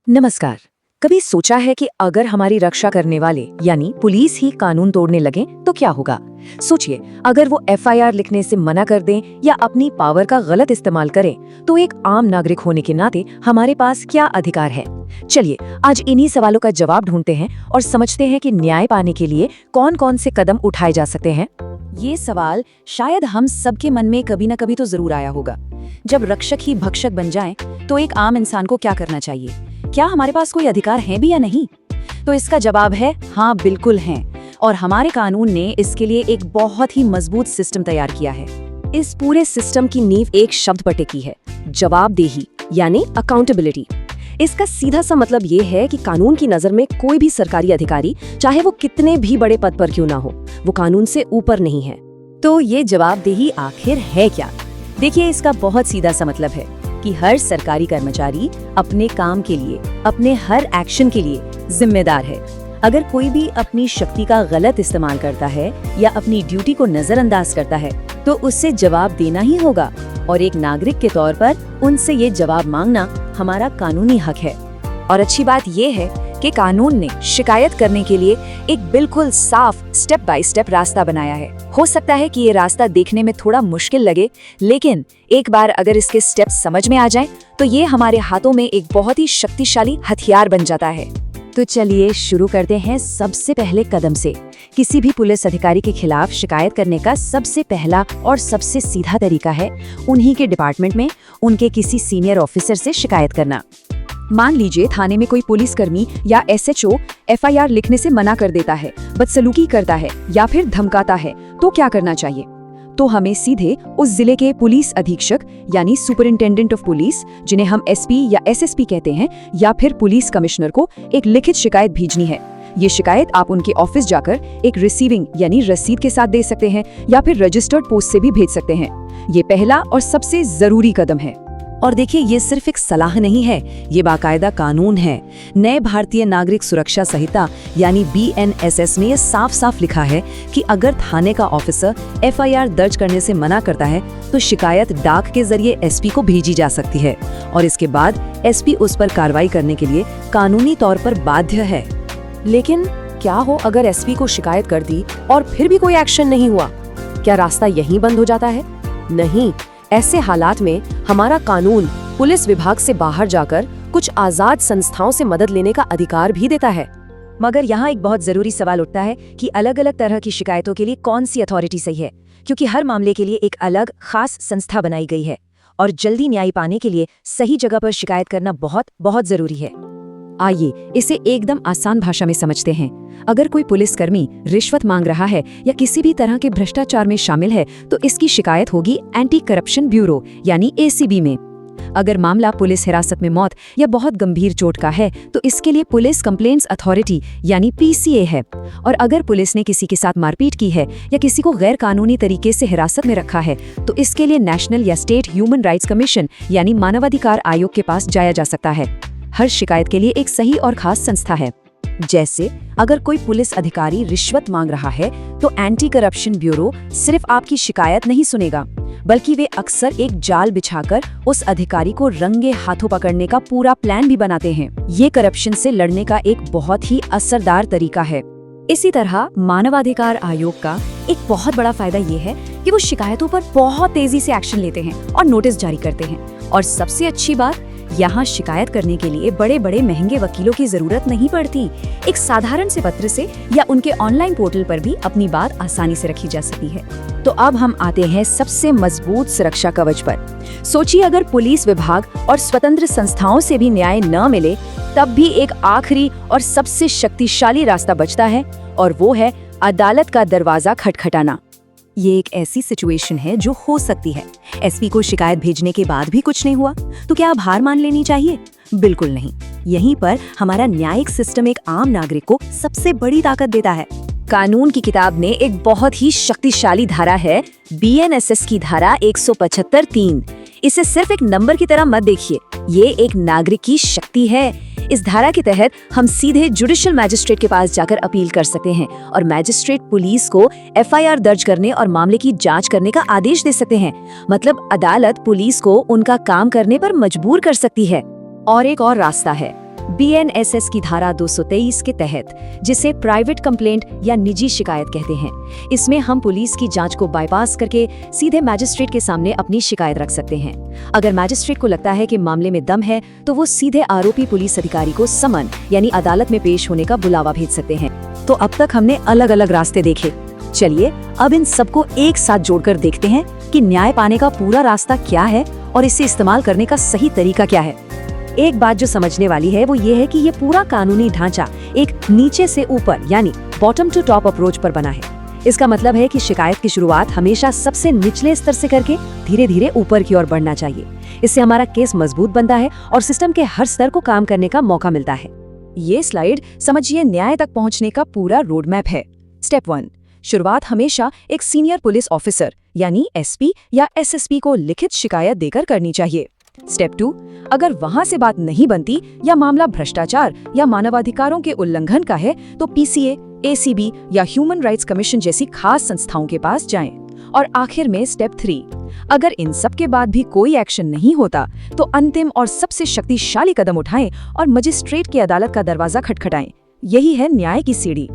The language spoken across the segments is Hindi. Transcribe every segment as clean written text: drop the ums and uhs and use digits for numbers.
नमस्कार। कभी सोचा है कि अगर हमारी रक्षा करने वाले यानी पुलिस ही कानून तोड़ने लगे तो क्या होगा? सोचिए, अगर वो एफआईआर लिखने से मना कर दें या अपनी पावर का गलत इस्तेमाल करें, तो एक आम नागरिक होने के नाते हमारे पास क्या अधिकार है? चलिए आज इन्हीं सवालों का जवाब ढूंढते हैं और समझते हैं कि न्याय पाने के लिए कौन कौन से कदम उठाए जा सकते हैं। ये सवाल शायद हम सबके मन में कभी न कभी तो जरूर आया होगा। जब रक्षक ही भक्षक बन जाएं, तो एक आम इंसान को क्या करना चाहिए? क्या हमारे पास कोई अधिकार है भी या नहीं? तो इसका जवाब है हाँ, बिल्कुल हैं। और हमारे कानून ने इसके लिए एक बहुत ही मजबूत सिस्टम तैयार किया है। इस पूरे सिस्टम की नींव एक शब्द पर टिकी है, जवाबदेही यानी अकाउंटेबिलिटी। इसका सीधा सा मतलब ये है कि कानून की नजर में कोई भी सरकारी अधिकारी, चाहे वो कितने भी बड़े पद पर क्यों ना हो, वो कानून से ऊपर नहीं है। तो ये जवाबदेही आखिर है क्या? देखिए, इसका बहुत सीधा सा मतलब है कि हर सरकारी कर्मचारी अपने काम के लिए, अपने हर एक्शन के लिए जिम्मेदार है। अगर कोई भी अपनी शक्ति का गलत इस्तेमाल करता है या अपनी ड्यूटी को नजरअंदाज करता है, तो उससे जवाब देना ही होगा। और एक नागरिक के तौर पर उनसे ये जवाब मांगना हमारा कानूनी हक है। और अच्छी बात ये है कि कानून ने शिकायत करने के लिए एक बिल्कुल साफ स्टेप बाय स्टेप रास्ता बनाया है। हो सकता है कि ये रास्ता देखने में थोड़ा मुश्किल लगे, लेकिन एक बार अगर इसके स्टेप्स समझ में आ जाएं, तो ये हमारे हाथों में एक बहुत ही शक्तिशाली हथियार बन जाता है। तो चलिए शुरू करते हैं सबसे पहले कदम से। किसी भी पुलिस अधिकारी के खिलाफ शिकायत करने का सबसे पहला और सबसे सीधा तरीका है उन्हीं के डिपार्टमेंट में उनके किसी सीनियर ऑफिसर से शिकायत करना। मान लीजिए थाने में कोई पुलिसकर्मी या एसएचओ एफआईआर लिखने से मना कर देता है, बदसलूकी करता है या फिर धमकाता है, तो क्या करना चाहिए? तो हमें सीधे उस जिले के पुलिस अधीक्षक यानी सुपरिंटेंडेंट ऑफ पुलिस, जिन्हें हम एसपी या एसएसपी कहते हैं, या फिर पुलिस कमिश्नर को एक लिखित शिकायत भेजनी है। ये शिकायत आप उनके ऑफिस जाकर एक रिसीविंग यानी रसीद के साथ दे सकते हैं या फिर रजिस्टर्ड पोस्ट से भी भेज सकते हैं। ये पहला और सबसे जरूरी कदम है। और देखिए, ये सिर्फ एक सलाह नहीं है, ये बाकायदा कानून है। नए भारतीय नागरिक सुरक्षा संहिता यानी BNSS में ये साफ साफ लिखा है कि अगर थाने का ऑफिसर एफआईआर दर्ज करने से मना करता है, तो शिकायत डाक के जरिए एसपी को भेजी जा सकती है और इसके बाद एसपी उस पर कार्रवाई करने के लिए कानूनी तौर पर बाध्य है। लेकिन क्या हो अगर एसपी को शिकायत कर दी और फिर भी कोई एक्शन नहीं हुआ? क्या रास्ता यहीं बंद हो जाता है? नहीं, ऐसे हालात में हमारा कानून पुलिस विभाग से बाहर जाकर कुछ आजाद संस्थाओं से मदद लेने का अधिकार भी देता है। मगर यहाँ एक बहुत जरूरी सवाल उठता है कि अलग अलग तरह की शिकायतों के लिए कौन सी अथॉरिटी सही है, क्योंकि हर मामले के लिए एक अलग खास संस्था बनाई गई है और जल्दी न्याय पाने के लिए सही जगह पर शिकायत करना बहुत बहुत जरूरी है। आइए इसे एकदम आसान भाषा में समझते हैं। अगर कोई पुलिसकर्मी रिश्वत मांग रहा है या किसी भी तरह के भ्रष्टाचार में शामिल है, तो इसकी शिकायत होगी एंटी करप्शन ब्यूरो यानी ACB में। अगर मामला पुलिस हिरासत में मौत या बहुत गंभीर चोट का है, तो इसके लिए पुलिस कंप्लेंट्स अथॉरिटी यानी PCA है। और अगर पुलिस ने किसी के साथ मारपीट की है या किसी को गैर कानूनी तरीके से हिरासत में रखा है, तो इसके लिए नेशनल या स्टेट ह्यूमन राइट्स कमीशन यानी मानवाधिकार आयोग के पास जाया जा सकता है। हर शिकायत के लिए एक सही और खास संस्था है। जैसे अगर कोई पुलिस अधिकारी रिश्वत मांग रहा है, तो एंटी करप्शन ब्यूरो सिर्फ आपकी शिकायत नहीं सुनेगा, बल्कि वे अक्सर एक जाल बिछाकर उस अधिकारी को रंगे हाथों पकड़ने का पूरा प्लान भी बनाते हैं। ये करप्शन से लड़ने का एक बहुत ही असरदार तरीका है। इसी तरह मानवाधिकार आयोग का एक बहुत बड़ा फायदा ये है कि वो शिकायतों पर बहुत तेजी से एक्शन लेते हैं और नोटिस जारी करते हैं। और सबसे अच्छी बात, यहाँ शिकायत करने के लिए बड़े बड़े महंगे वकीलों की जरूरत नहीं पड़ती। एक साधारण से पत्र से या उनके ऑनलाइन पोर्टल पर भी अपनी बात आसानी से रखी जा सकती है। तो अब हम आते हैं सबसे मजबूत सुरक्षा कवच पर। सोचिए, अगर पुलिस विभाग और स्वतंत्र संस्थाओं से भी न्याय न मिले, तब भी एक आखिरी और सबसे शक्तिशाली रास्ता बचता है, और वो है अदालत का दरवाजा खटखटाना। ये एक ऐसी सिचुएशन है जो हो सकती है। एसपी को शिकायत भेजने के बाद भी कुछ नहीं हुआ, तो क्या अब हार मान लेनी चाहिए? बिल्कुल नहीं। यहीं पर हमारा न्यायिक सिस्टम एक आम नागरिक को सबसे बड़ी ताकत देता है। कानून की किताब में एक बहुत ही शक्तिशाली धारा है, BNSS की धारा 175(3). इसे सिर्फ एक नंबर की तरह मत देखिए, ये एक नागरिक की शक्ति है। इस धारा के तहत हम सीधे जुडिशियल मैजिस्ट्रेट के पास जाकर अपील कर सकते हैं और मैजिस्ट्रेट पुलिस को एफआईआर दर्ज करने और मामले की जांच करने का आदेश दे सकते हैं। मतलब अदालत पुलिस को उनका काम करने पर मजबूर कर सकती है। और एक और रास्ता है, BNSS की धारा 223 के तहत, जिसे प्राइवेट कंप्लेंट या निजी शिकायत कहते हैं। इसमें हम पुलिस की जांच को बाईपास करके सीधे मैजिस्ट्रेट के सामने अपनी शिकायत रख सकते हैं। अगर मैजिस्ट्रेट को लगता है कि मामले में दम है, तो वो सीधे आरोपी पुलिस अधिकारी को समन यानी अदालत में पेश होने का बुलावा भेज सकते हैं। तो अब तक हमने अलग अलग रास्ते देखे। चलिए अब इन सबको एक साथ जोड़कर देखते हैं कि न्याय पाने का पूरा रास्ता क्या है और इसे इस्तेमाल करने का सही तरीका क्या है। एक बात जो समझने वाली है वो ये है कि ये पूरा कानूनी ढांचा एक नीचे से ऊपर यानी बॉटम टू टॉप अप्रोच पर बना है। इसका मतलब है कि शिकायत की शुरुआत हमेशा सबसे निचले स्तर से करके धीरे धीरे ऊपर की ओर बढ़ना चाहिए। इससे हमारा केस मजबूत बनता है और सिस्टम के हर स्तर को काम करने का मौका मिलता है। ये स्लाइड समझिए न्याय तक पहुंचने का पूरा रोड मैप है। स्टेप 1, शुरुआत हमेशा एक सीनियर पुलिस ऑफिसर यानी SP या SSP को लिखित शिकायत देकर करनी चाहिए। स्टेप 2, अगर वहां से बात नहीं बनती या मामला भ्रष्टाचार या मानवाधिकारों के उल्लंघन का है तो PCA, ACB या ह्यूमन राइट्स कमीशन जैसी खास संस्थाओं के पास जाएं। और आखिर में स्टेप 3, अगर इन सब के बाद भी कोई एक्शन नहीं होता तो अंतिम और सबसे शक्तिशाली कदम उठाएं और मजिस्ट्रेट की अदालत का दरवाजा खटखटाएं। यही है न्याय की सीढ़ी।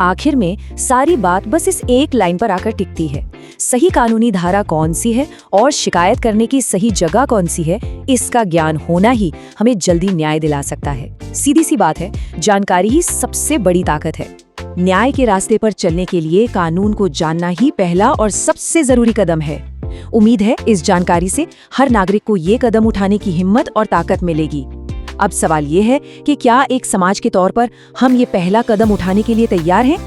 आखिर में सारी बात बस इस एक लाइन पर आकर टिकती है। सही कानूनी धारा कौन सी है और शिकायत करने की सही जगह कौन सी है, इसका ज्ञान होना ही हमें जल्दी न्याय दिला सकता है। सीधी सी बात है, जानकारी ही सबसे बड़ी ताकत है। न्याय के रास्ते पर चलने के लिए कानून को जानना ही पहला और सबसे जरूरी कदम है। उम्मीद है इस जानकारी से हर नागरिक को ये कदम उठाने की हिम्मत और ताकत मिलेगी। अब सवाल ये है कि क्या एक समाज के तौर पर हम ये पहला कदम उठाने के लिए तैयार हैं?